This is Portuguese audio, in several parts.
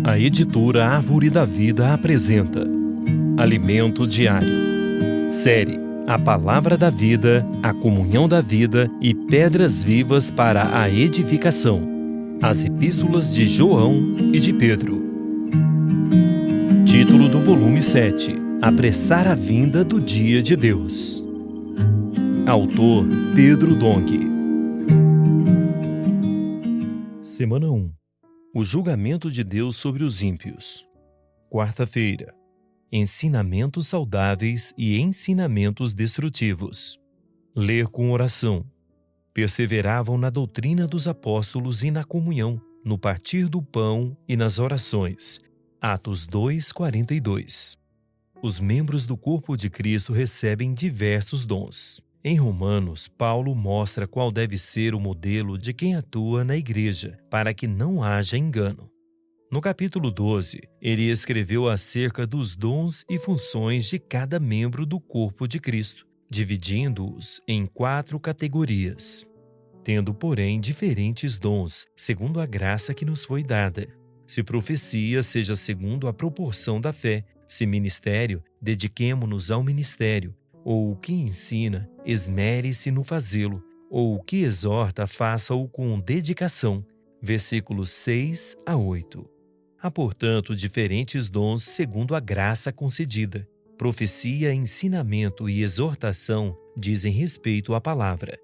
A editora Árvore da Vida apresenta Alimento Diário. Série A Palavra da Vida, a Comunhão da Vida e Pedras Vivas para a Edificação. As Epístolas de João e de Pedro. Título do volume 7: Apressar a Vinda do Dia de Deus. Autor Pedro Dong. Semana 1: O julgamento de Deus sobre os ímpios. Quarta-feira: Ensinamentos saudáveis e ensinamentos destrutivos. Ler com oração. Perseveravam na doutrina dos apóstolos e na comunhão, no partir do pão e nas orações. Atos 2:42. Os membros do corpo de Cristo recebem diversos dons. Em Romanos, Paulo mostra qual deve ser o modelo de quem atua na igreja, para que não haja engano. No capítulo 12, ele escreveu acerca dos dons e funções de cada membro do corpo de Cristo, dividindo-os em 4 categorias. Tendo, porém, diferentes dons, segundo a graça que nos foi dada. Se profecia, seja segundo a proporção da fé. Se ministério, dediquemo-nos ao ministério. Ou o que ensina, esmere-se no fazê-lo. Ou o que exorta, faça-o com dedicação. Versículos 6 a 8. Há, portanto, diferentes dons segundo a graça concedida. Profecia, ensinamento e exortação dizem respeito à palavra.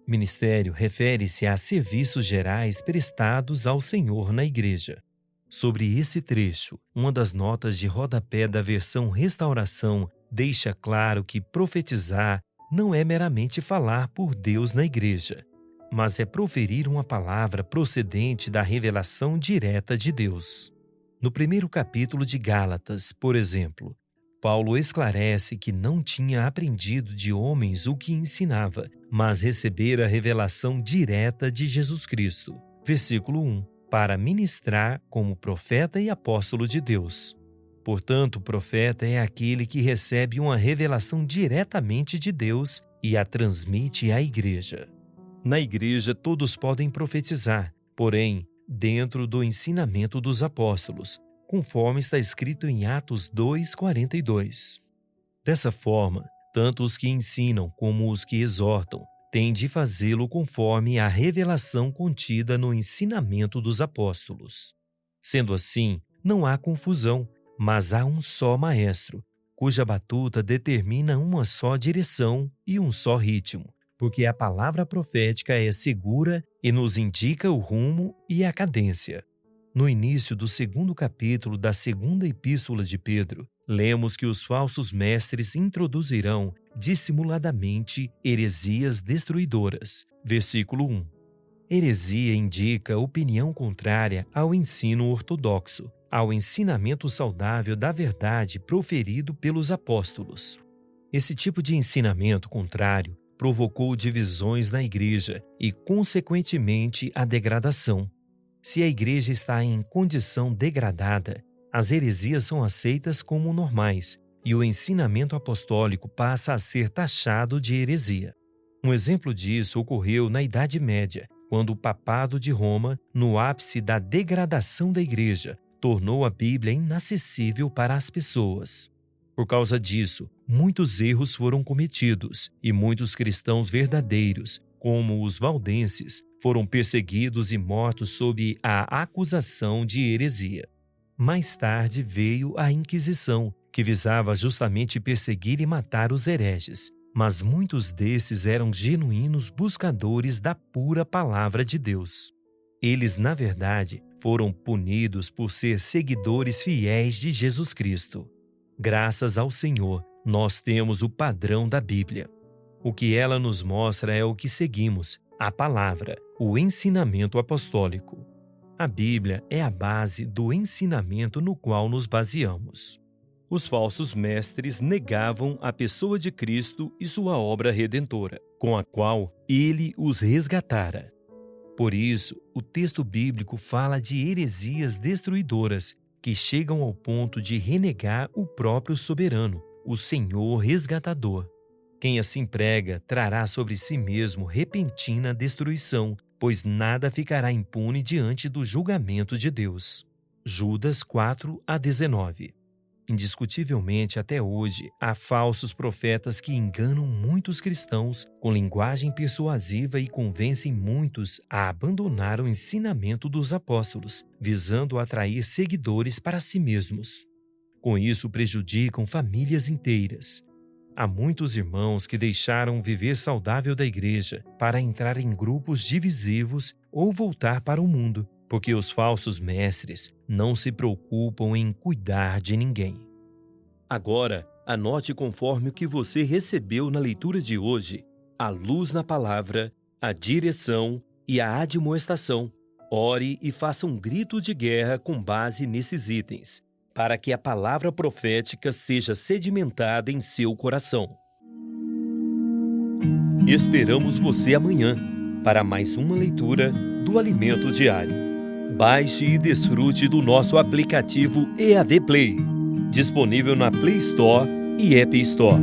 Ministério refere-se a serviços gerais prestados ao Senhor na igreja. Sobre esse trecho, uma das notas de rodapé da versão Restauração deixa claro que profetizar não é meramente falar por Deus na igreja, mas é proferir uma palavra procedente da revelação direta de Deus. No primeiro capítulo de Gálatas, por exemplo, Paulo esclarece que não tinha aprendido de homens o que ensinava, mas recebera a revelação direta de Jesus Cristo. Versículo 1. Para ministrar como profeta e apóstolo de Deus. Portanto, o profeta é aquele que recebe uma revelação diretamente de Deus e a transmite à igreja. Na igreja, todos podem profetizar, porém, dentro do ensinamento dos apóstolos, conforme está escrito em Atos 2:42. Dessa forma, tanto os que ensinam como os que exortam têm de fazê-lo conforme a revelação contida no ensinamento dos apóstolos. Sendo assim, não há confusão, mas há um só maestro, cuja batuta determina uma só direção e um só ritmo, porque a palavra profética é segura e nos indica o rumo e a cadência. No início do 2º capítulo da 2ª Epístola de Pedro, lemos que os falsos mestres introduzirão dissimuladamente heresias destruidoras. Versículo 1. Heresia indica opinião contrária ao ensino ortodoxo, ao ensinamento saudável da verdade proferido pelos apóstolos. Esse tipo de ensinamento contrário provocou divisões na igreja e, consequentemente, a degradação. Se a igreja está em condição degradada, as heresias são aceitas como normais e o ensinamento apostólico passa a ser taxado de heresia. Um exemplo disso ocorreu na Idade Média, quando o Papado de Roma, no ápice da degradação da igreja, tornou a Bíblia inacessível para as pessoas. Por causa disso, muitos erros foram cometidos e muitos cristãos verdadeiros, como os valdenses, foram perseguidos e mortos sob a acusação de heresia. Mais tarde veio a Inquisição, que visava justamente perseguir e matar os hereges, mas muitos desses eram genuínos buscadores da pura palavra de Deus. Eles, na verdade, foram punidos por ser seguidores fiéis de Jesus Cristo. Graças ao Senhor, nós temos o padrão da Bíblia. O que ela nos mostra é o que seguimos, a palavra, o ensinamento apostólico. A Bíblia é a base do ensinamento no qual nos baseamos. Os falsos mestres negavam a pessoa de Cristo e sua obra redentora, com a qual ele os resgatara. Por isso, o texto bíblico fala de heresias destruidoras que chegam ao ponto de renegar o próprio soberano, o Senhor resgatador. Quem assim prega trará sobre si mesmo repentina destruição, pois nada ficará impune diante do julgamento de Deus. Judas 4:19. Indiscutivelmente, até hoje, há falsos profetas que enganam muitos cristãos com linguagem persuasiva e convencem muitos a abandonar o ensinamento dos apóstolos, visando atrair seguidores para si mesmos. Com isso, prejudicam famílias inteiras. Há muitos irmãos que deixaram o viver saudável da igreja para entrar em grupos divisivos ou voltar para o mundo, porque os falsos mestres não se preocupam em cuidar de ninguém. Agora, anote conforme o que você recebeu na leitura de hoje: a luz na palavra, a direção e a admoestação. Ore e faça um grito de guerra com base nesses itens, para que a palavra profética seja sedimentada em seu coração. Esperamos você amanhã para mais uma leitura do Alimento Diário. Baixe e desfrute do nosso aplicativo EAD Play, disponível na Play Store e App Store.